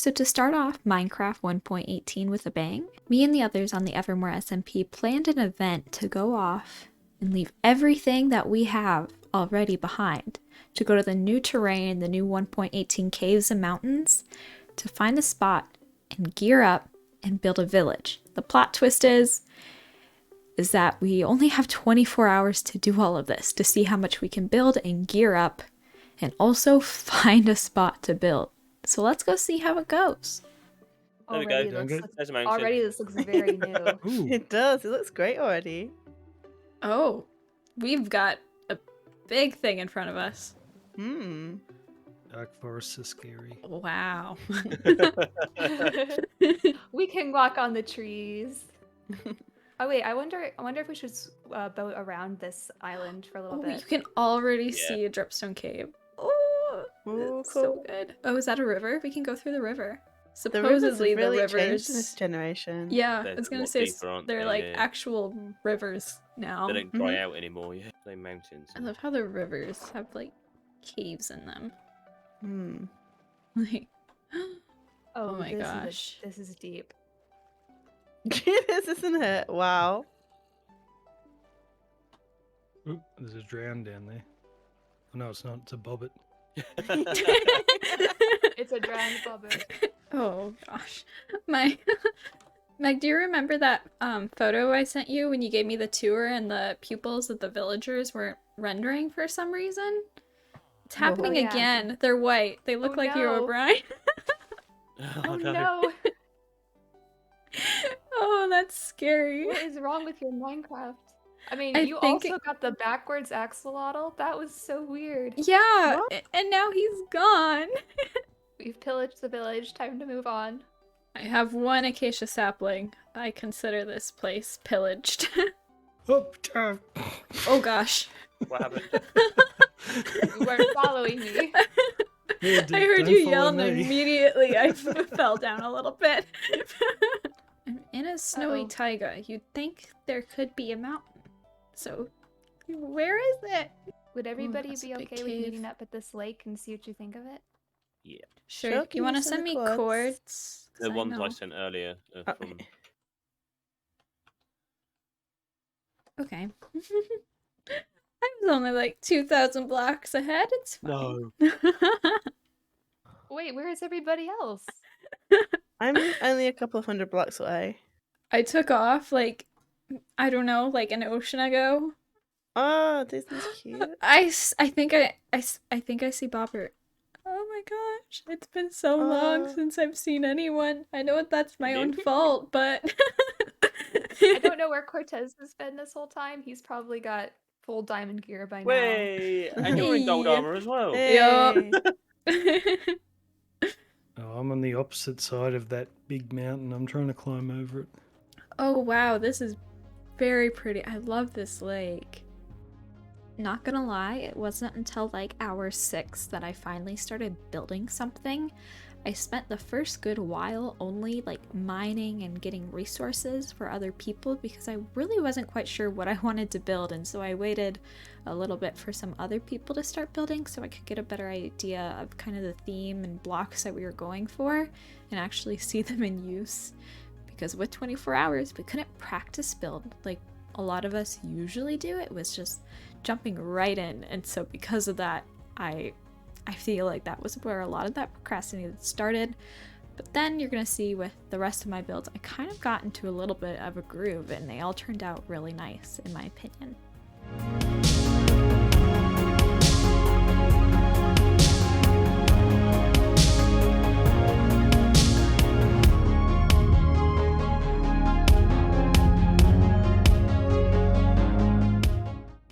So to start off Minecraft 1.18 with a bang, me and the others on the Evermoor SMP planned an event to go off and leave everything that we have already behind, to go to the new terrain, the new 1.18 caves and mountains, to find a spot and gear up and build a village. The plot twist is that we only have 24 hours to do all of this, to see how much we can build and gear up and also find a spot to build. So let's go see how it goes. There we Already, go. There's a mountain. already this looks very new. It does. It looks great already. Oh, we've got a big thing in front of us. Dark forests are scary. Wow. We can walk on the trees. Oh wait, I wonder if we should boat around this island for a little bit. You can already Yeah. see a dripstone cave. Oh, Ooh, it's so cool. good. Oh, is that a river? We can go through the river. The rivers have Supposedly really the changed rivers. in this generation. Yeah, They're I was a gonna lot say deeper, aren't they're they? like Yeah. actual rivers now. They don't dry out anymore, yeah. They're mountains. I love how the rivers have like caves in them. Hmm. Like, Oh my this gosh. This is deep. This isn't it? Wow. Oop, there's a drown down there. Oh, no, it's not. It's a bobbit. It's a drowned bobbit. oh gosh, Meg, do you remember that photo I sent you when you gave me the tour and the pupils of the villagers weren't rendering for some reason? It's happening yeah. again. They're white. They look Oh, like no. Hero Brian. Oh no! Oh, that's scary. What is wrong with your Minecraft? I mean, I you think also got the backwards axolotl. That was so weird. Yeah, What? and now he's gone. We've pillaged the village. Time to move on. I have one acacia sapling. I consider this place pillaged. Oh, Oh gosh. What happened? You weren't following me. yeah, I heard don't you follow yell and me. immediately I fell down a little bit. I'm in a snowy Uh-oh. taiga. You'd think there could be a mountain. So, where is it? Would everybody that's a be big okay with cave. meeting up at this lake and see what you think of it? Yeah. Sure. Sure, You can want to you send send me the cords? cords? 'Cause The ones know. I sent earlier are from... Okay. I was only like 2,000 blocks ahead. It's fine. No. Wait, where is everybody else? I'm only a couple of hundred blocks away. I took off like, I don't know, like an ocean ago. Oh, this is cute. I think I see Bobbert. Oh my gosh, it's been so long Oh. since I've seen anyone. I know that's my own fault, but I don't know where Cortez has been this whole time. He's probably got full diamond gear by now. Wait! And you're in gold Hey. armor as well. Hey. Oh, I'm on the opposite side of that big mountain. I'm trying to climb over it. Oh wow, this is very pretty. I love this lake. Not gonna lie, it wasn't until like hour 6 that I finally started building something. I spent the first good while only like mining and getting resources for other people because I really wasn't quite sure what I wanted to build, and so I waited a little bit for some other people to start building so I could get a better idea of kind of the theme and blocks that we were going for and actually see them in use. Because with 24 hours, we couldn't practice build like a lot of us usually do. It was just jumping right in, and so because of that, I feel like that was where a lot of that procrastinating started. But then you're gonna see with the rest of my builds, I kind of got into a little bit of a groove, and they all turned out really nice, in my opinion.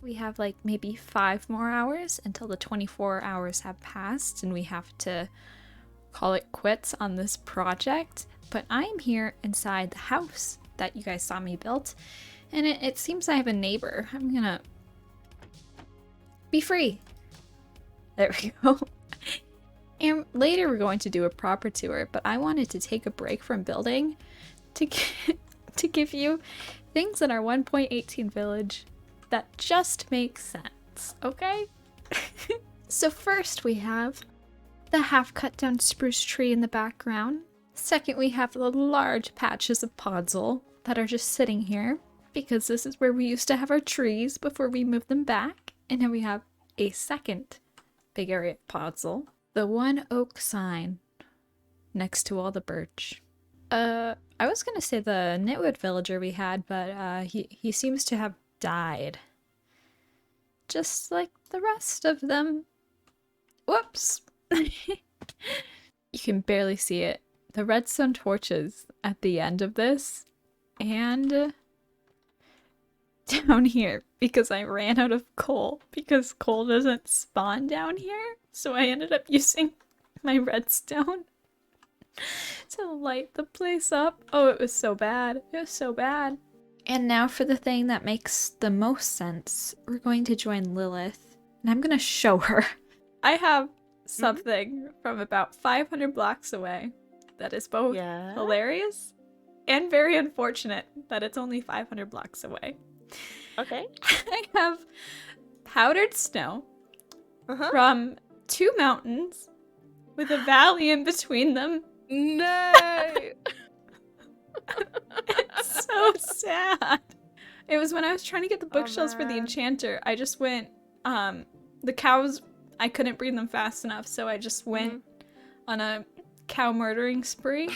We have like maybe 5 more hours until the 24 hours have passed and we have to call it quits on this project. But I'm here inside the house that you guys saw me build, and it seems I have a neighbor. I'm gonna be free. There we go. And later we're going to do a proper tour, but I wanted to take a break from building to give you things in our 1.18 village that just makes sense, okay? So first we have the half cut down spruce tree in the background. Second, we have the large patches of podzol that are just sitting here because this is where we used to have our trees before we moved them back. And now we have a second big area of podzol. The one oak sign next to all the birch. I was gonna say the Knitwood villager we had, but he seems to have died. Just like the rest of them. Whoops! You can barely see it. The redstone torches at the end of this, and down here, because I ran out of coal, because coal doesn't spawn down here, so I ended up using my redstone to light the place up. Oh, it was so bad. It was so bad. And now for the thing that makes the most sense. We're going to join Lilith, and I'm gonna show her. I have something from about 500 blocks away that is both hilarious and very unfortunate that it's only 500 blocks away. Okay. I have powdered snow from 2 mountains with a valley in between them. No! It's so sad. It was when I was trying to get the bookshelves for the man. enchanter. I just went, the cows, I couldn't breed them fast enough, so I just went on a cow murdering spree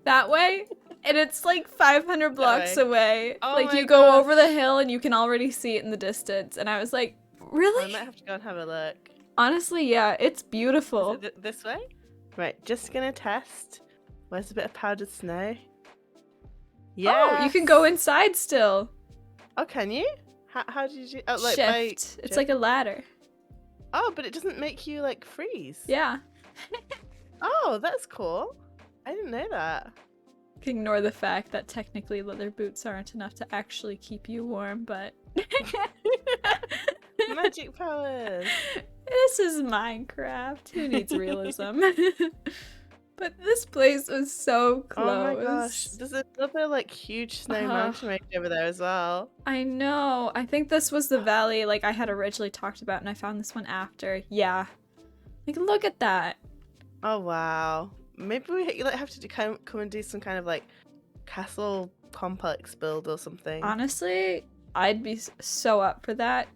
that way. And it's like 500 blocks away. Oh like my you go gosh. over the hill and you can already see it in the distance. And I was like, really? I might have to go and have a look. Honestly, yeah, it's beautiful. Is it this way? Right, just gonna test. Where's a bit of powdered snow? Yeah. Oh, you can go inside still. Oh, can you? How did you do? Oh, like by Shift. It's like a ladder. Oh, but it doesn't make you like freeze. Yeah. Oh, that's cool. I didn't know that. Ignore the fact that technically leather boots aren't enough to actually keep you warm, but Magic powers. this is Minecraft. Who needs realism? But this place was so close. Oh my gosh. There's another like huge snow mountain range over there as well. I know. I think this was the valley like I had originally talked about, and I found this one after. Yeah. Like, look at that. Oh wow. Maybe we like have to come and do some kind of like castle complex build or something. Honestly, I'd be so up for that.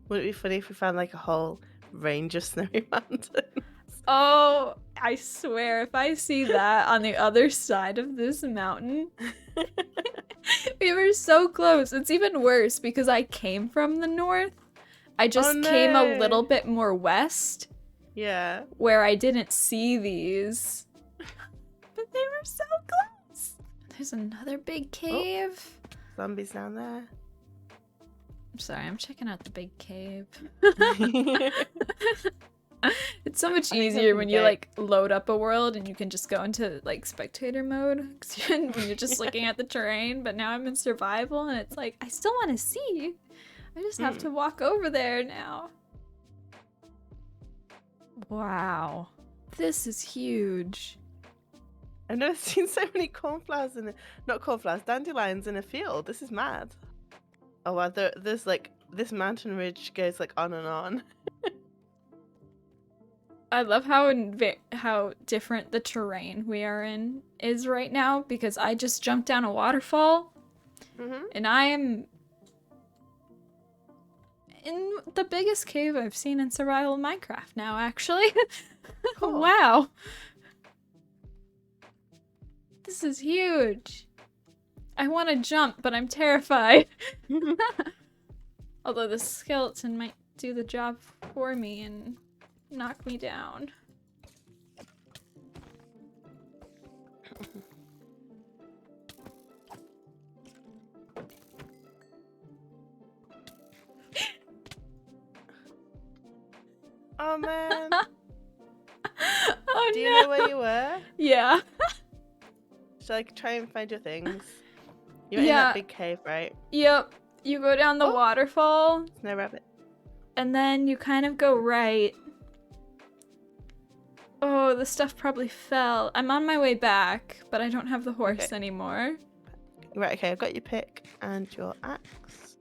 Would it be funny if we found like a whole range of snowy mountains? Oh, I swear, if I see that on the other side of this mountain. We were so close. It's even worse because I came from the north. I just came a little bit more west. Yeah. Where I didn't see these. But they were so close. There's another big cave. Oh, zombies down there. I'm sorry, I'm checking out the big cave. It's so much easier when you like load up a world and you can just go into like spectator mode when you're just looking at the terrain. But now I'm in survival and it's like I still want to see. I just have to walk over there now. Wow, this is huge. I've never seen so many cornflowers not cornflowers, dandelions in a field. This is mad. Oh wow, there's like this mountain ridge goes like on and on. I love how different the terrain we are in is right now because I just jumped down a waterfall and I am in the biggest cave I've seen in survival Minecraft now, actually. Cool. Wow. This is huge. I want to jump, but I'm terrified. Although the skeleton might do the job for me and knock me down. Oh man. Oh Do no. you know where you were? Yeah. Should I try and find your things? You're in that big cave, right? Yep. You go down the waterfall. Snow rabbit. And then you kind of go right. Oh, the stuff probably fell. I'm on my way back, but I don't have the horse anymore. Right, okay, I've got your pick and your axe.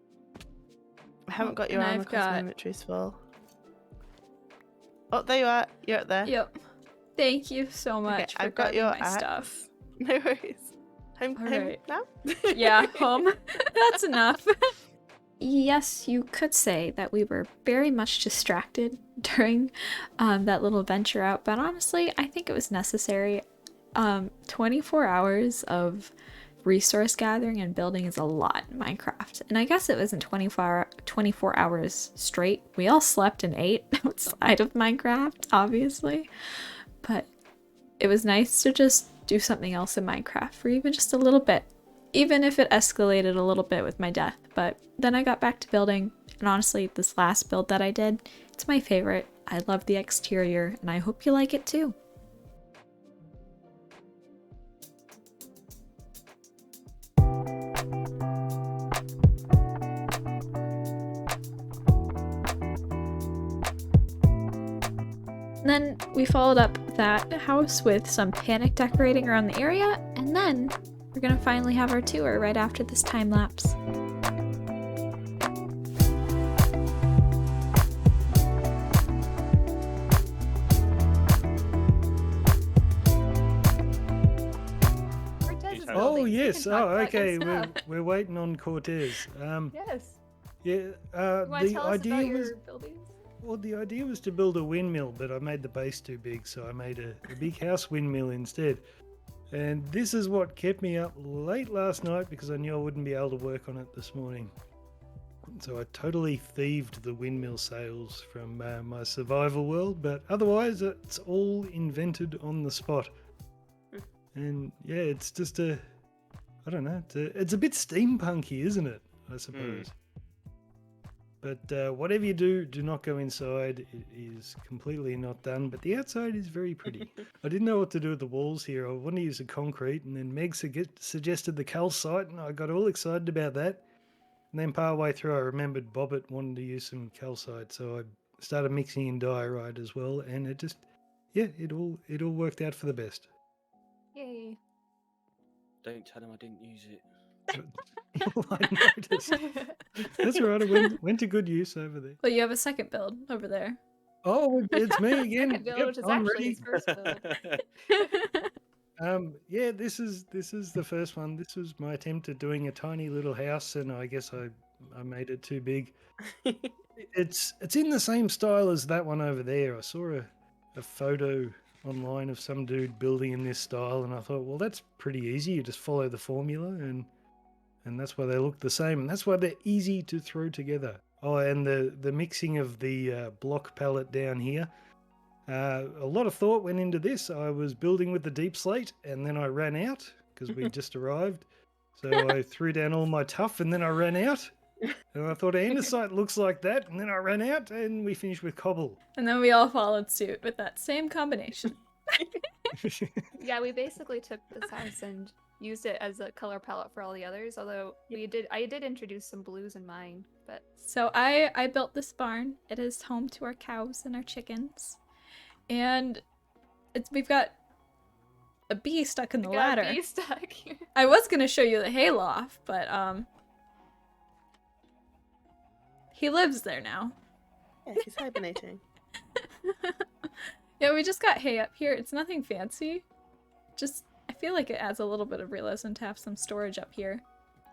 I haven't got your armor because my inventory's full. Oh, there you are. You're up there. Yep. Thank you so much Okay, for I've got grabbing your my axe. stuff. No worries. Home Alright. now? Yeah, home. That's enough. Yes, you could say that we were very much distracted during that little venture out, but honestly, I think it was necessary. 24 hours of resource gathering and building is a lot in Minecraft. And I guess it wasn't 24 hours straight. We all slept and ate outside of Minecraft, obviously. But it was nice to just do something else in Minecraft for even just a little bit. Even if it escalated a little bit with my death. But then I got back to building. And honestly, this last build that I did, it's my favorite. I love the exterior and I hope you like it too. Then we followed up that house with some panic decorating around the area, and then we're gonna finally have our tour right after this time lapse. Cortez is Oh, building, so we yes. can talk Oh, about your okay. stuff. We're waiting on Cortez. Yes. Yeah. You want to The tell us idea about was your buildings? well, the idea was to build a windmill, but I made the base too big, so I made a big house windmill instead. And this is what kept me up late last night because I knew I wouldn't be able to work on it this morning. So I totally thieved the windmill sails from my survival world, but otherwise it's all invented on the spot. And yeah, it's just I don't know, it's a bit steampunky, isn't it? I suppose. But whatever you do, do not go inside. It is completely not done, but the outside is very pretty. I didn't know what to do with the walls here. I wanted to use the concrete, and then Meg suggested the calcite, and I got all excited about that. And then partway through, I remembered Bobbit wanted to use some calcite, so I started mixing in diorite as well, and it just, yeah, it all worked out for the best. Yay. Don't tell him I didn't use it. I noticed. That's all right. It went to good use over there. Well, you have a second build over there. Oh, it's me again. Second build, Yep, which is I'm actually ready. his first build. Yeah, this is the first one. This was my attempt at doing a tiny little house, and I guess I made it too big. It's in the same style as that one over there. I saw a photo online of some dude building in this style, and I thought, well, that's pretty easy. You just follow the formula, and that's why they look the same, and that's why they're easy to throw together. Oh, and the mixing of the block palette down here. A lot of thought went into this. I was building with the deep slate, and then I ran out because we just arrived. So I threw down all my tuff, and then I ran out. And I thought andesite looks like that, and then I ran out, and we finished with cobble. And then we all followed suit with that same combination. Yeah, we basically took this house and used it as a color palette for all the others. Although I did introduce some blues in mine, but So I built this barn. It is home to our cows and our chickens. And we've got a bee stuck in the we got a ladder. bee stuck here. I was gonna show you the hayloft, but he lives there now. Yeah, he's hibernating. Yeah, we just got hay up here. It's nothing fancy. Just I feel like it adds a little bit of realism to have some storage up here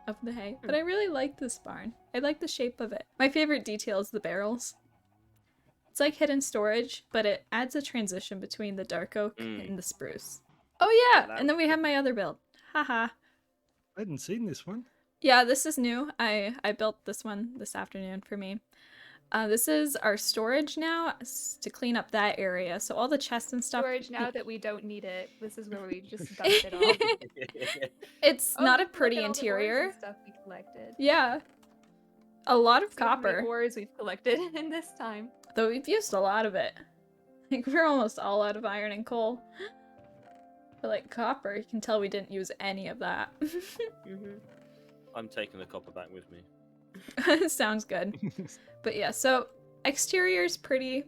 of the hay. But I really like this barn. I like the shape of it. My favorite detail is the barrels. It's like hidden storage, but it adds a transition between the dark oak and the spruce. Oh yeah, and then we have my other build. Haha. I hadn't seen this one. Yeah, this is new. I built this one this afternoon for me. This is our storage now to clean up that area. So all the chests and stuff. Storage now that we don't need it. This is where we just dump it all. It's Oh, not a look at pretty all the ores and interior. stuff we collected. Yeah. A lot of See how many copper. ores we've collected in this time. Though we've used a lot of it. Like we're almost all out of iron and coal. But like copper, you can tell we didn't use any of that. I'm taking the copper back with me. Sounds good. But yeah, so exterior's pretty.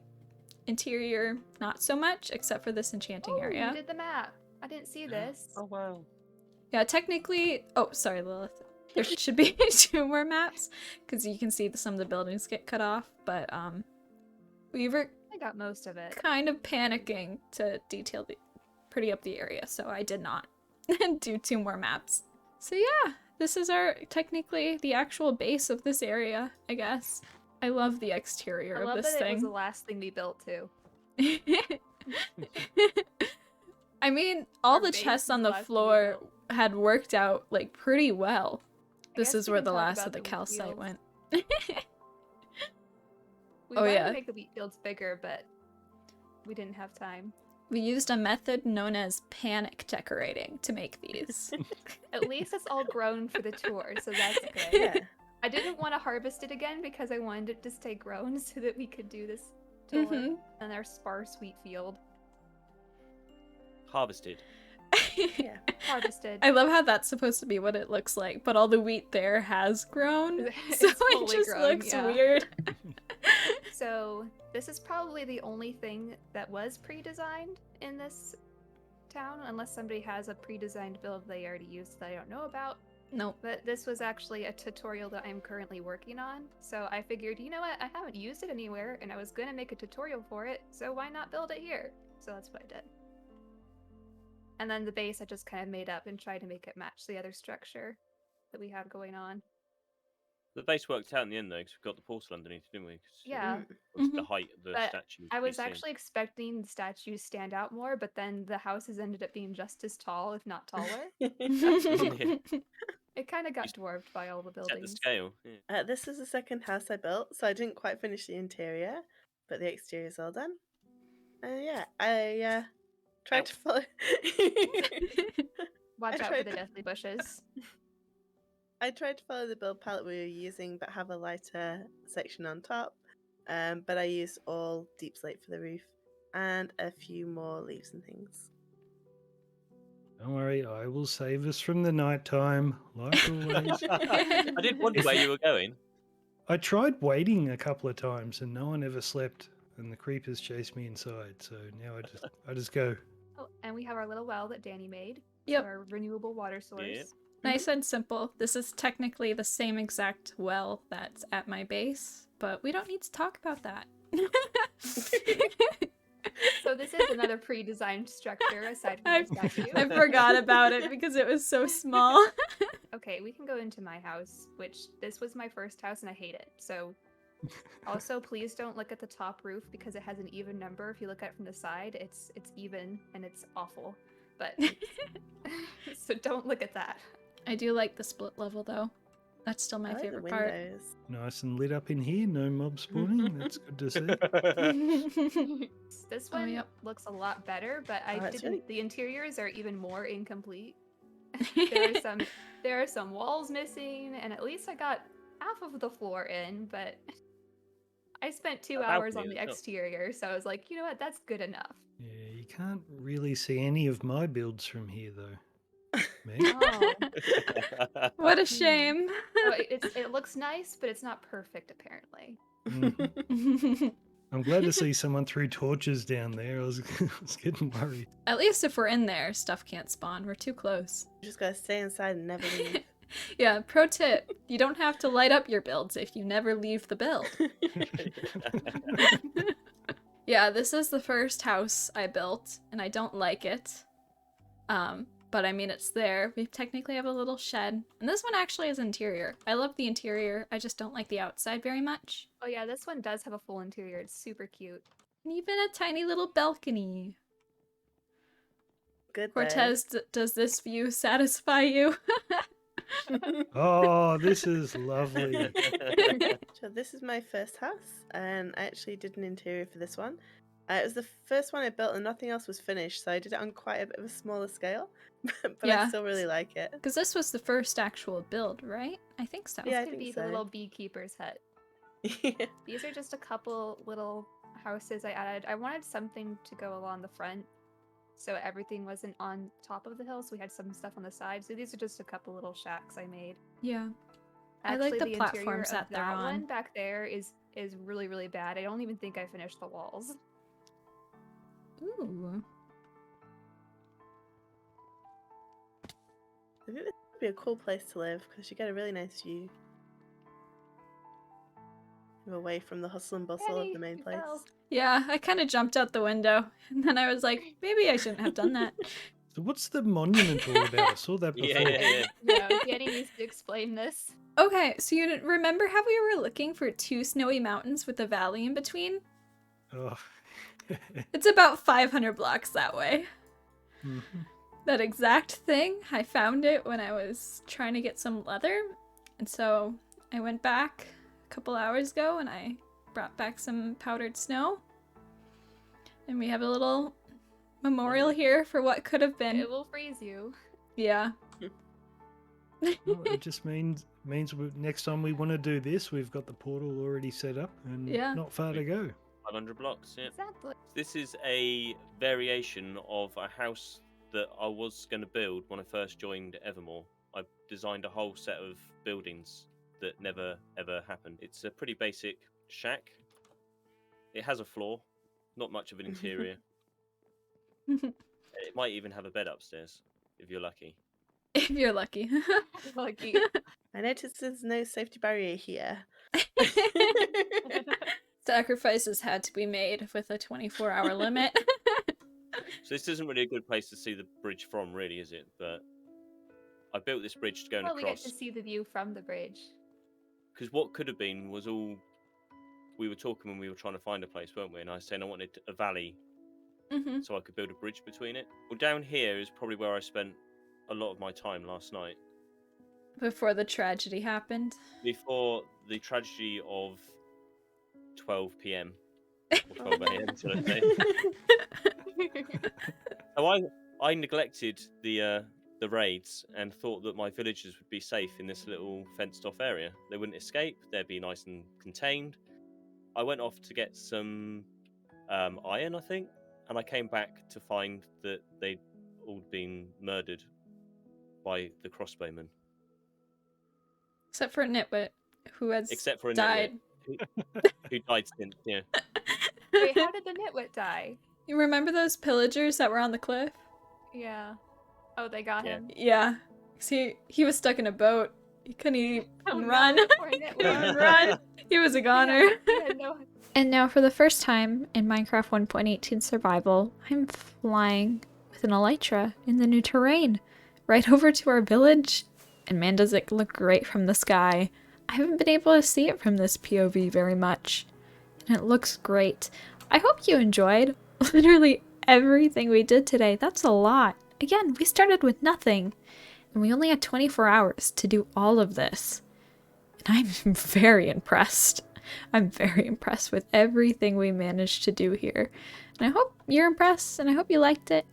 Interior, not so much, except for this enchanting area. You did the map. I didn't see this. Oh wow. Yeah, technically... Oh, sorry, Lilith. There should be 2 more maps, because you can see some of the buildings get cut off, but, we were I got most of it. kind of panicking to pretty up the area, so I did not do 2 more maps. So yeah, this is technically the actual base of this area, I guess. I love the exterior I of love this that it was thing. the last thing we built too. I mean, all Our the base chests is on the the last thing we floor built. had worked out like pretty well. I This guess is we where can the talk last about of the wheat calcite fields. went. We Oh, wanted yeah. to make the wheat fields bigger, but we didn't have time. We used a method known as panic decorating to make these. At least it's all grown for the tour, so that's good. Yeah. I didn't want to harvest it again because I wanted it to stay grown so that we could do this tour Mhm. on our sparse wheat field. Harvested. Yeah. Harvested. I love how that's supposed to be what it looks like, but all the wheat there has grown, It's so it fully just grown, looks yeah. weird. So this is probably the only thing that was pre-designed in this town, unless somebody has a pre-designed build they already used that I don't know about. Nope. But this was actually a tutorial that I'm currently working on, so I figured, you know what, I haven't used it anywhere, and I was gonna make a tutorial for it, so why not build it here? So that's what I did. And then the base I just kind of made up and tried to make it match the other structure that we had going on. The base worked out in the end though, because we got the porcelain underneath, didn't we? 'Cause Yeah. it was the Mhm. height of the But statue. I to be was seen. actually expecting the statues stand out more, but then the houses ended up being just as tall, if not taller. It kind of got dwarfed by all the Set the buildings. scale. Yeah. This is the second house I built, so I didn't quite finish the interior, but the exterior is all done. And yeah, I tried to follow. Watch I out for tried the to- deathly bushes. I tried to follow the build palette we were using, but have a lighter section on top. But I used all deep slate for the roof and a few more leaves and things. Don't worry, I will save us from the night time, like always. I did wonder where you were going. I tried waiting a couple of times and no one ever slept, and the creepers chased me inside. So now I just go. Oh, and we have our little well that Danny made. Yep. So our renewable water source. Yep. Nice and simple. This is technically the same exact well that's at my base, but we don't need to talk about that. So this is another pre-designed structure aside from the statue. I forgot about it because it was so small. Okay, we can go into my house, which this was my first house and I hate it. So also please don't look at the top roof because it has an even number. If you look at it from the side, it's even and it's awful. But so don't look at that. I do like the split level though. That's still my I like the favorite part. windows. Nice and lit up in here, no mob spawning. That's good to see. This Oh, one yep. looks a lot better, but I Oh, it's didn't. really- The interiors are even more incomplete. There are some walls missing, and at least I got half of the floor in. But I spent 2 A hours on balcony the as well. exterior, so I was like, you know what, that's good enough. Yeah, you can't really see any of my builds from here, though. Meg? Oh, What a shame. so it looks nice, but it's not perfect apparently. Mhm. I'm glad to see someone threw torches down there. I was getting worried. At least if we're in there, stuff can't spawn. We're too close. You just gotta stay inside and never leave. Yeah, pro tip. You don't have to light up your builds if you never leave the build. Yeah, this is the first house I built, and I don't like it. But I mean, it's there. We technically have a little shed. And this one actually is interior. I love the interior, I just don't like the outside very much. Oh yeah, this one does have a full interior. It's super cute. And even a tiny little balcony. Good though. Cortez, does this view satisfy you? Oh, this is lovely. So this is my first house, and I actually did an interior for this one. It was the first one I built, and nothing else was finished, so I did it on quite a bit of a smaller scale. But Yeah. I still really like it. Because this was the first actual build, right? I think so. Yeah, I It's gonna think be so. the little beekeeper's hut. These are just a couple little houses I added. I wanted something to go along the front, so everything wasn't on top of the hill, so we had some stuff on the side. So these are just a couple little shacks I made. Yeah. I like Actually, the interior platforms of that they're on. one back there is really, really bad. I don't even think I finished the walls. Ooh. I think this would be a cool place to live because you get a really nice view. You're away from the hustle and bustle Danny, of the main you place. fell. Yeah, I kind of jumped out the window, and then I was like, maybe I shouldn't have done that. So what's the monument all about? I saw that before. Yeah. No, Danny needs to explain this. Okay, so you remember how we were looking for 2 snowy mountains with a valley in between? Oh. It's about 500 blocks that way. Mhm. That exact thing, I found it when I was trying to get some leather. And so I went back a couple hours ago and I brought back some powdered snow. And we have a little memorial here for what could have been. It will freeze you. Yeah. Well, it just means next time we want to do this, we've got the portal already set up and Yeah. not far to go. 500 blocks, yeah. Exactly. This is a variation of a house that I was going to build when I first joined Evermoor. I designed a whole set of buildings that never ever happened. It's a pretty basic shack. It has a floor, not much of an interior. It might even have a bed upstairs, if you're lucky. If you're lucky. Lucky. I noticed there's no safety barrier here. Sacrifices had to be made with a 24-hour limit. So this isn't really a good place to see the bridge from, really, is it? But I built this bridge to go Well, we get across. to see the view from the bridge. Because what could have been was all... We were talking when we were trying to find a place, weren't we? And I was saying I wanted a valley Mm-hmm. so I could build a bridge between it. Well, down here is probably where I spent a lot of my time last night. Before the tragedy happened. Before the tragedy of 12 p.m. or 12 a.m. should I say. So I neglected the raids and thought that my villagers would be safe in this little fenced off area. They wouldn't escape, they'd be nice and contained. I went off to get some iron, I think, and I came back to find that they'd all been murdered by the crossbowmen. Except for Nitwit, who has Except for a died. nitwit who died since, yeah. Wait, how did the nitwit die? You remember those pillagers that were on the cliff? Yeah. Oh, they got Yeah. him. Yeah. He was stuck in a boat. He couldn't even Oh, run. no, poor nitwit. Run. He was a goner. He had no... And now for the first time in Minecraft 1.18 Survival, I'm flying with an elytra in the new terrain, right over to our village. And man, does it look great from the sky. I haven't been able to see it from this POV very much. And it looks great. I hope you enjoyed literally everything we did today. That's a lot. Again, we started with nothing. And we only had 24 hours to do all of this. And I'm very impressed. I'm very impressed with everything we managed to do here. And I hope you're impressed, and I hope you liked it,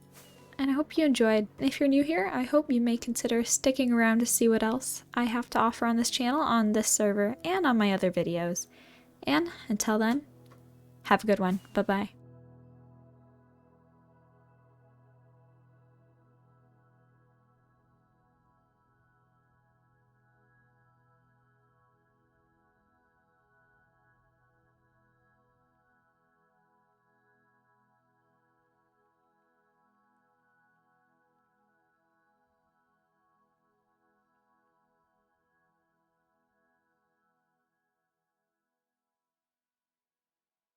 and I hope you enjoyed. If you're new here, I hope you may consider sticking around to see what else I have to offer on this channel, on this server, and on my other videos. And until then, have a good one. Bye-bye.